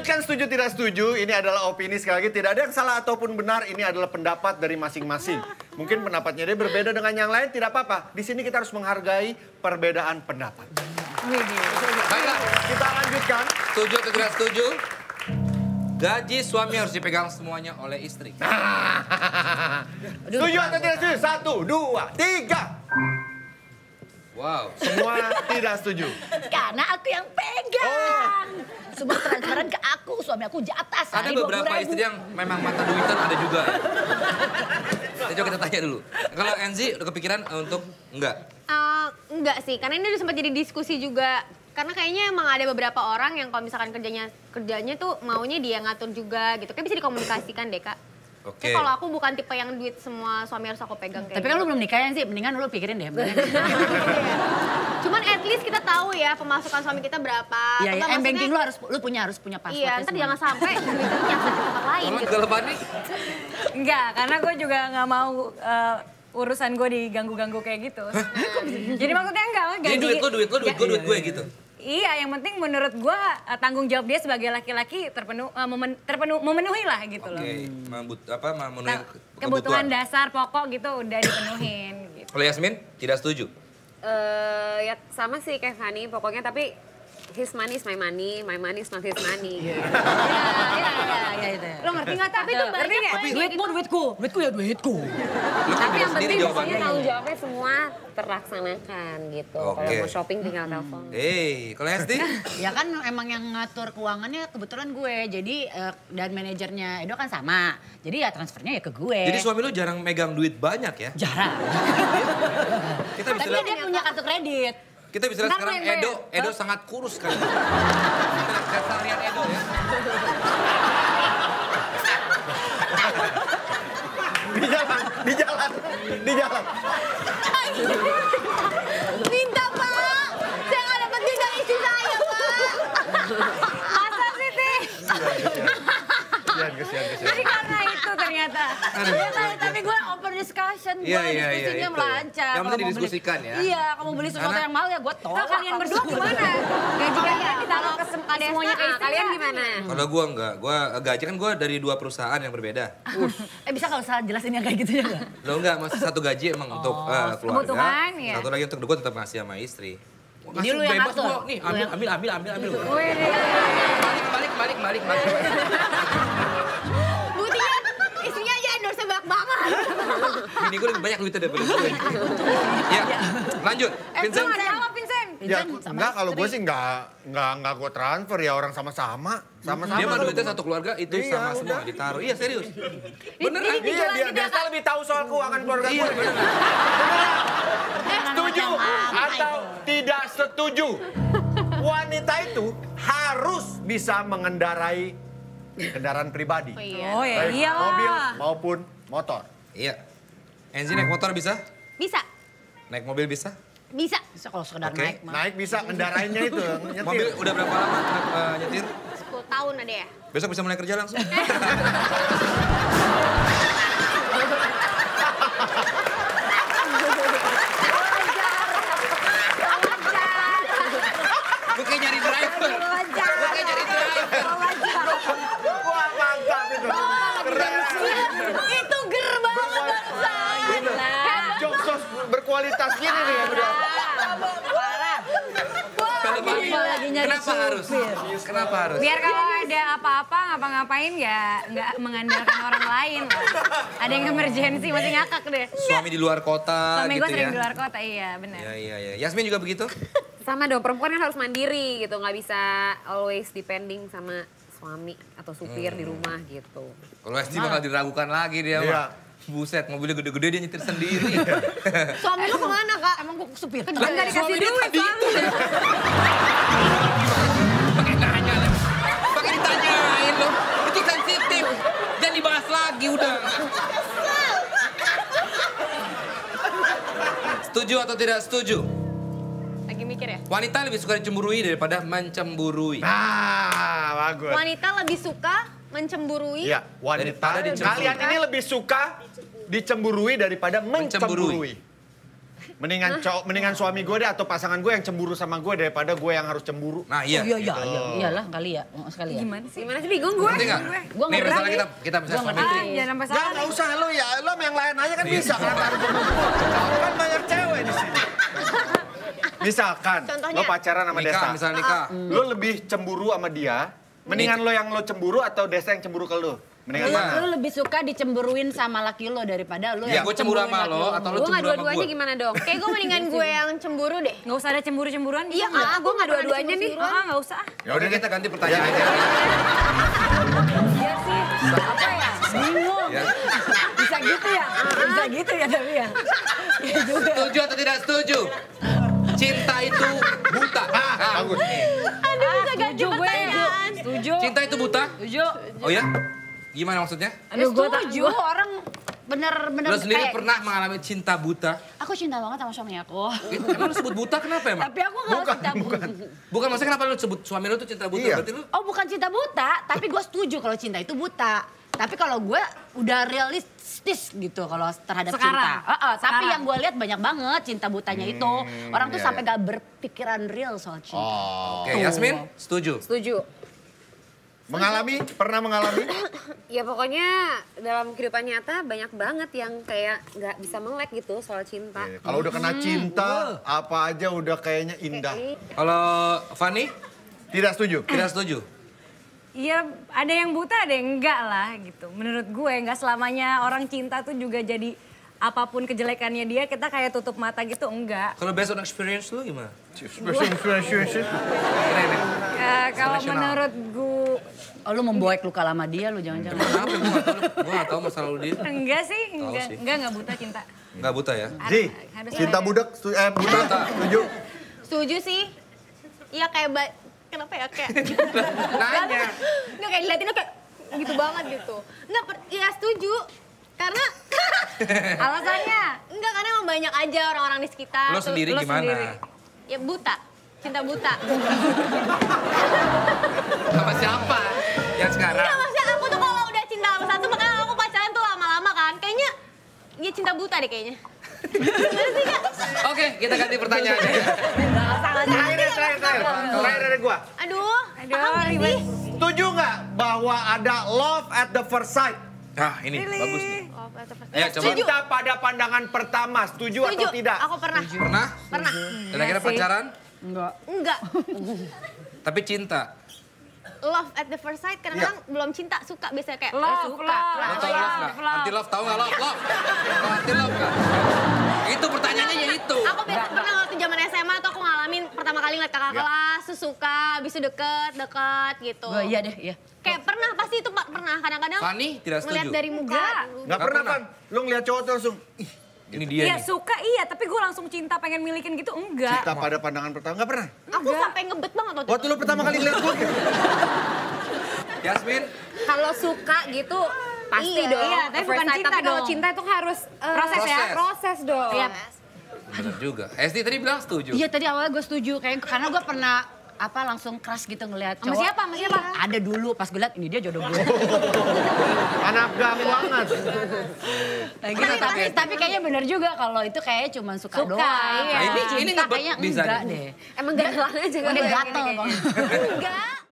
lanjutkan setuju tidak setuju. Ini adalah opini, sekali lagi tidak ada yang salah ataupun benar. Ini adalah pendapat dari masing-masing. Mungkin pendapatnya dia berbeda dengan yang lain, tidak apa-apa. Di sini kita harus menghargai perbedaan pendapat. Baiklah, kita lanjutkan. Setuju atau tidak setuju? Gaji suami harus dipegang semuanya oleh istri. Setuju atau tidak setuju? 1, 2, 3. Wow. Semua tidak setuju. Karena aku yang pegang. Semua transferan ke aku, suami aku di atas. Ada beberapa istri yang memang mata duitan, ada juga ya. Coba kita tanya dulu. Kalau Enzi udah kepikiran untuk enggak? Enggak sih, karena ini udah sempat jadi diskusi juga. Karena kayaknya emang ada beberapa orang yang kalau misalkan kerjanya tuh maunya dia ngatur juga gitu. Kayak bisa dikomunikasikan deh, Kak. Oke. Kalau aku bukan tipe yang duit semua suami harus aku pegang kayak Tapi kan lu belum nikah ya sih, mendingan lu pikirin deh. Cuman at least kita tahu ya pemasukan suami kita berapa. Iya, ya, banking lu harus punya password. Iya, ntar jangan sampai duitnya nyasar ke tempat lain gitu. Kalau Fani? Enggak, karena gue juga nggak mau urusan gue diganggu-ganggu kayak gitu. Jadi maksudnya enggak. Jadi duit gue, duit gue gitu? Iya, yang penting menurut gue tanggung jawab dia sebagai laki-laki memenuhi lah gitu loh. Oke, memenuhi Kebutuhan dasar pokok gitu udah dipenuhin. Gitu. Kalau Yasmin tidak setuju? Ya sama sih kayak Fanny, pokoknya tapi his money is my money is not his money. Iya itu. Lo ngerti nggak? Tapi itu ngerti nggak? Duitku ya duitku. Tapi yang penting di jawabannya. sini tanggung jawabnya semua terlaksanakan gitu. Kalau mau shopping tinggal telepon. Kalau Hesti? Ya kan emang yang ngatur keuangannya kebetulan gue. Jadi dan manajernya Edo kan sama. Jadi ya transfernya ya ke gue. Jadi suami lu jarang megang duit banyak ya? Jarang. Kita bisa Tapi dia punya kartu kredit. Kita bisa lihat sekarang Edo sangat kurus sekali. Kita lihat keseharian Edo ya. Di jalan. Minta Pak, saya nggak dapat duit dari istri saya Pak. masa sih, Tih? Kesian. Jadi karena itu ternyata. Iya kan, tapi gue open discussion, gue diskusinya melancar. Yang penting didiskusikan ya. Iya, kamu beli sesuatu yang mahal ya gue tolak. Kalau kalian berdua gimana? Gaji kalian ditaruh ke Semuanya ke kalian gimana? Kalau gue enggak, gaji kan gue dari 2 perusahaan yang berbeda. Bisa kalau usah jelasin yang kayak gitu ya nggak? Lo enggak, masih satu gaji emang untuk keluarga. kebutuhan, ya. Satu lagi untuk gue tetap ngasih sama istri. Jadi lu yang Bebas ngatur? kok. Nih, ambil. Wih, Balik. Buktinya istrinya aja endorse banyak banget. Bini gue lebih banyak duitnya daripada gue. Ya, lanjut. Vincent. jawab Vincent. Ya, enggak, kalau gue sih enggak gue transfer ya, orang sama-sama. Dia mah duitnya satu keluarga itu Iya, sama semua udah. ditaruh. Iya, serius. Beneran. Iya, dia lebih tahu soal keuangan keluarga Iya, gue. Setuju atau tidak setuju? Wanita itu harus bisa mengendarai kendaraan pribadi. Oh ya, Baik iyalah. mobil maupun motor. Iya. Enzi naik motor bisa? Bisa, Naik mobil bisa? bisa. Bisa kalau sekedar Oke. naik mah. Naik bisa, ngendarainnya itu, nyetir. Mobil udah berapa lama nyetir? 10 tahun ada ya. Besok bisa mulai kerja langsung. Gue kayak nyari driver. Wah, mantap itu. Keren. Itu ger banget barusan. Joksos berkualitas gini nih ya, bro. Kenapa harus? Kenapa harus? Biar kalau ada apa-apa ngapa-ngapain ya nggak mengandalkan orang lain lah. Ada yang emergency masih ngakak deh. Suami di luar kota Suami gitu gue sering ya? di luar kota, iya benar. Iya. Yasmin juga begitu? Sama dong, perempuan kan harus mandiri gitu, nggak bisa always depending sama suami atau supir di rumah gitu. Kalau Esti bakal diragukan lagi dia Iya. mah. Buset, mobilnya gede-gede dia nyetir sendiri. Suami lu kemana Kak? Emang gue supir. Kan nggak dikasih Suami dia duit, tadi Bang. itu. Pakai nanya lagi. Pakai ditanyain loh. Itu sensitif. Jangan dibahas lagi udah. Setuju atau tidak setuju? Lagi mikir ya? Wanita lebih suka dicemburui daripada mencemburui. Nah, bagus. Wanita lebih suka mencemburui. Iya, wanita. Daripada dicemburui. Kalian ini lebih suka dicemburui daripada mencemburui. Mendingan suami gue deh atau pasangan gue yang cemburu sama gue daripada gue yang harus cemburu. Nah iya. Oh, iya, iyalah kali ya, sekali ya. Gimana sih? Gimana sih bingung gue? Ngerti nggak? Gua Nih nggak misalnya berani. kita bisa suami Ah, istri. jangan sampai Gak, salah. nggak usah lo ya, lo sama yang lain aja kan Iya. bisa. Kenapa harus kan banyak cewek di sini. Misalkan Contohnya? lo pacaran sama Desa, Nikah, misalnya nikah. lo lebih cemburu sama dia, mendingan lo yang lo cemburu atau Desa yang cemburu ke lo? Mendingan mana? Lu lebih suka dicemburuin sama laki lo daripada lu Iya, yang gue cemburu sama cemburuin lo laki atau lo Gue nggak cemburu sama dua-duanya gue. gimana dong? Kayak gue mendingan gue yang cemburu deh. Nggak usah ada cemburu-cemburuan. Iya, Gue nggak dua-duanya nih. Nggak usah. Ya udah kita ganti pertanyaan aja. Iya sih. Apa ya? Bingung. Ya. Bisa gitu ya? Bisa gitu ya tapi ya? Iya juga. Setuju atau tidak setuju? Cinta itu buta. Bagus. Aduh, bisa ganti Setuju gue. pertanyaan. Setuju. Cinta itu buta? Setuju. Oh ya? Gimana maksudnya? Aduh, gue setuju. Orang bener-bener Lo sendiri kayak, pernah mengalami cinta buta? aku cinta banget sama suami aku. Emang lo sebut buta kenapa emang? Tapi aku gak cinta buta. Bukan maksudnya kenapa lo sebut suami lo tuh cinta buta? Iya. Berarti lo Oh bukan cinta buta, tapi gue setuju kalau cinta itu buta. Tapi kalau gue udah realistis gitu kalau terhadap Sekarang? cinta. Tapi Sekarang? yang gue lihat banyak banget cinta butanya itu. Orang tuh iya, sampai gak berpikiran real soal cinta. Oke, Yasmin setuju? Setuju. Pernah mengalami? Ya pokoknya dalam kehidupan nyata banyak banget yang kayak nggak bisa melek gitu soal cinta. Kalau udah kena cinta, apa aja udah kayaknya indah. Kalau Fani Tidak setuju? tidak setuju? Iya, ada yang buta, ada yang enggak lah gitu. Menurut gue, enggak selamanya orang cinta tuh juga jadi apapun kejelekannya dia, kita kayak tutup mata gitu, enggak. Kalau based on experience lo gimana? Kalau menurut gue, Oh lu memboek luka lama dia lu jangan-jangan. Kenapa? Gue gak tau masalah lo dia. enggak sih, sih. enggak buta cinta. Gak buta ya? Ji, Harus cinta ada. budak, buta, setuju? Setuju sih. Iya kayak kenapa ya kayak Nanya. nggak kayak diliatin kayak gitu banget gitu. Nggak, ya setuju. Karena Alasannya? enggak, karena emang banyak aja orang-orang di sekitar. Lo tuh. sendiri lo gimana? sendiri. Ya buta. Cinta buta. Sama siapa? Yang sekarang? Iya, maksudnya aku tuh kalau udah cinta sama satu, makanya aku pacaran tuh lama-lama kan. Kayaknya ya cinta buta deh kayaknya. Gimana sih, Kak? Oke, kita ganti pertanyaannya. Terakhir dari gua. Aduh, paham nggak ribet. sih? Setuju nggak bahwa ada love at the first sight? Nah, ini bagus nih. Oh, tetep- Ayo, coba. Cinta pada pandangan pertama, setuju Setuju. atau tidak? Aku pernah. Pernah? Pernah. Dan akhirnya sih. pacaran, Enggak. Enggak. tapi cinta. Love at the first sight kadang-kadang belum cinta, suka biasanya kayak Love, suka. love. Lo tau love nggak? Anti love tau nggak love? Love? Lo anti love nggak? Itu pertanyaannya ya itu. Aku biasa pernah waktu zaman SMA tuh aku ngalamin pertama kali ngeliat kakak kelas, terus suka, habis itu deket gitu. Gua iya deh, iya. Kayak pernah, pasti itu pernah. Kadang-kadang Fani tidak ngeliat setuju. dari muka. dulu. Nggak pernah kan? Lu ngeliat cowok tuh langsung, ih, Ini dia Iya nih. suka iya, tapi gue langsung cinta pengen milikin gitu, enggak. cinta pada pandangan pertama. Nggak pernah? Aku sampai ngebet banget waktu Waktu lu pertama kali ngeliat gua gitu. Yasmin, Kalau suka gitu pasti Iya, dong. iya, tapi At first bukan sight. cinta Tapi kalau dong. cinta itu harus Proses ya? Proses dong. Iya. bener juga. SD tadi bilang setuju. Iya tadi awalnya gue setuju, karena gue pernah langsung keras gitu ngeliat Sama cowok. siapa? Sama siapa? Ada dulu pas gue liat ini dia jodoh gue. Anak gang banget. Nah, gitu, tapi kayaknya bener juga kalau itu kayaknya cuma suka Suka, doang. iya. Tapi Ini cinta ngebet kayaknya bisa enggak nih. deh. Emang gatelan aja kan. Udah kayak gatel gini banget. kayaknya. Enggak.